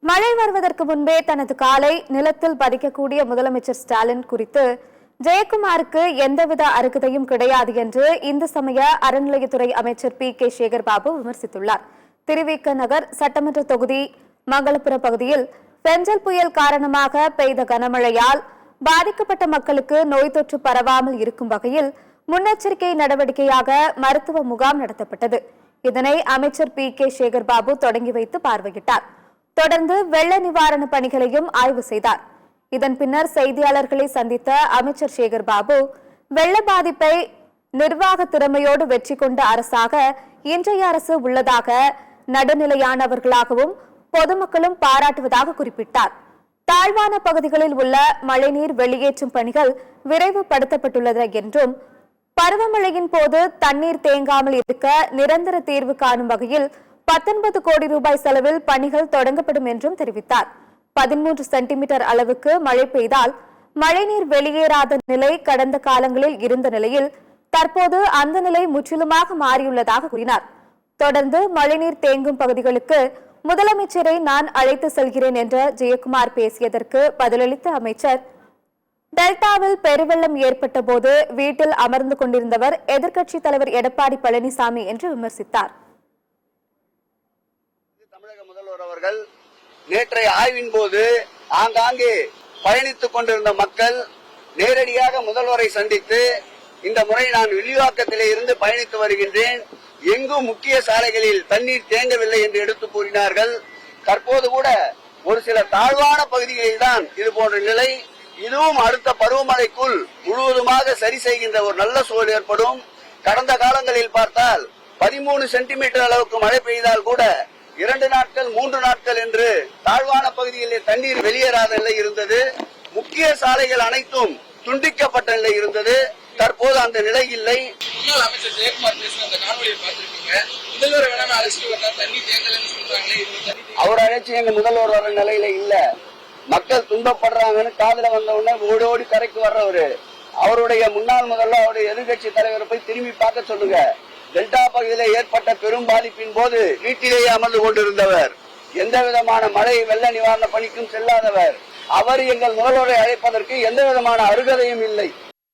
மழை வருவதற்கு முன்பே தனது காலை நிலத்தில் பதிக்கக்கூடிய முதலமைச்சர் ஸ்டாலின் குறித்து ஜெயக்குமாருக்கு எந்தவித அருகதையும் கிடையாது என்று இந்து சமய அறநிலையத்துறை அமைச்சர் கே சேகர் பாபு விமர்சித்துள்ளார். திருவிக நகர் சட்டமன்ற தொகுதி மங்களபுரம் பகுதியில் பெஞ்சல் புயல் காரணமாக பெய்த கனமழையால் பாதிக்கப்பட்ட மக்களுக்கு நோய் தொற்று பரவாமல் இருக்கும் வகையில் முன்னெச்சரிக்கை நடவடிக்கையாக மருத்துவ முகாம் நடத்தப்பட்டது. இதனை அமைச்சர் கே சேகர் பாபு தொடங்கி வைத்து பார்வையிட்டார். தொடர்ந்து வெள்ள நிவாரண பணிகளையும் ஆய்வு செய்தார். இதன் பின்னர் செய்தியாளர்களை சந்தித்த அமைச்சர் சேகர் பாபு, வெள்ள பாதிப்பை நிர்வாக திறமையோடு வெற்றி கொண்ட அரசாக இன்றைய அரசு உள்ளதாக நடுநிலையானவர்களாகவும் பொதுமக்களும் பாராட்டுவதாக குறிப்பிட்டார். தாழ்வான பகுதிகளில் உள்ள மழைநீர் வெளியேற்றும் பணிகள் விரைவுபடுத்தப்பட்டுள்ளது என்றும் பருவமழையின் போது தண்ணீர் தேங்காமல் இருக்க நிரந்தர தீர்வு காணும் வகையில் 19 கோடி ரூபாய் செலவில் பணிகள் தொடங்கப்படும் என்றும் தெரிவித்தார். 13 சென்டிமீட்டர் அளவுக்கு மழை பெய்தால் மழைநீர் வெளியேறாத நிலை கடந்த காலங்களில் இருந்த நிலையில் தற்போது அந்த நிலை முற்றிலுமாக மாறியுள்ளதாக கூறினார். தொடர்ந்து மழைநீர் தேங்கும் பகுதிகளுக்கு முதலமைச்சரை நான் அழைத்து செல்கிறேன் என்ற ஜெயக்குமார் பேசியதற்கு பதிலளித்த அமைச்சர், டெல்டாவில் பெருவெள்ளம் ஏற்பட்ட போது வீட்டில் அமர்ந்து கொண்டிருந்தவர் எதிர்க்கட்சித் தலைவர் எடப்பாடி பழனிசாமி என்று விமர்சித்தார். தமிழக முதல்வர் அவர்கள் நேற்றைய ஆய்வின் போது ஆங்காங்கே பயணித்துக் கொண்டிருந்த மக்கள் நேரடியாக முதல்வரை சந்தித்து, இந்த முறை நான் வில்லிவாக்கத்திலே இருந்து பயணித்து வருகின்றேன், எங்கும் முக்கிய சாலைகளில் தண்ணீர் தேங்கவில்லை என்று எடுத்து கூறினார்கள். தற்போது கூட ஒரு சில தாழ்வான பகுதிகளில் தான் இது போன்ற நிலை. இதுவும் அடுத்த பருவமழைக்குள் முழுவதுமாக சரி செய்கின்ற ஒரு நல்ல சூழல் ஏற்படும். கடந்த காலங்களில் பார்த்தால் 13 சென்டிமீட்டர் அளவுக்கு மழை பெய்தால் கூட 2 நாட்கள் 3 நாட்கள் என்று தாழ்வான பகுதிகளில் தண்ணீர் வெளியேறாத நிலை இருந்தது. முக்கிய சாலைகள் அனைத்தும் துண்டிக்கப்பட்ட நிலை இருந்தது. தற்போது அந்த நிலை இல்லை. முன்னாள் அமைச்சர் ஜெயக்குமார் பேசின அந்த காணொலியை பார்த்திருக்கீங்க. முதல்வர் வேணாலும் அழைச்சிட்டு வந்தா தண்ணி தேங்கலன்னு சொல்றாங்களே, அவர் அழைச்சி எங்க முதல்வர் வர நிலையில இல்ல. மக்கள் துன்பப்படுறாங்கன்னு காதுல வந்த உடனே ஓடோடி கரைக்கு வர்றவரு. அவருடைய முன்னாள் முதல்வர் அவருடைய எதிர்கட்சி தலைவரை போய் திரும்பி பார்க்க சொல்லுங்க. டெல்டா பகுதியில் ஏற்பட்ட பெரும் பாதிப்பின் போது வீட்டிலேயே அமர்ந்து கொண்டிருந்தவர், எந்த விதமான மழை வெள்ள நிவாரண பணிக்கும் செல்லாதவர். அவர் எங்கள் முதல்வரை அழைப்பதற்கு எந்த விதமான அருகதையும் இல்லை.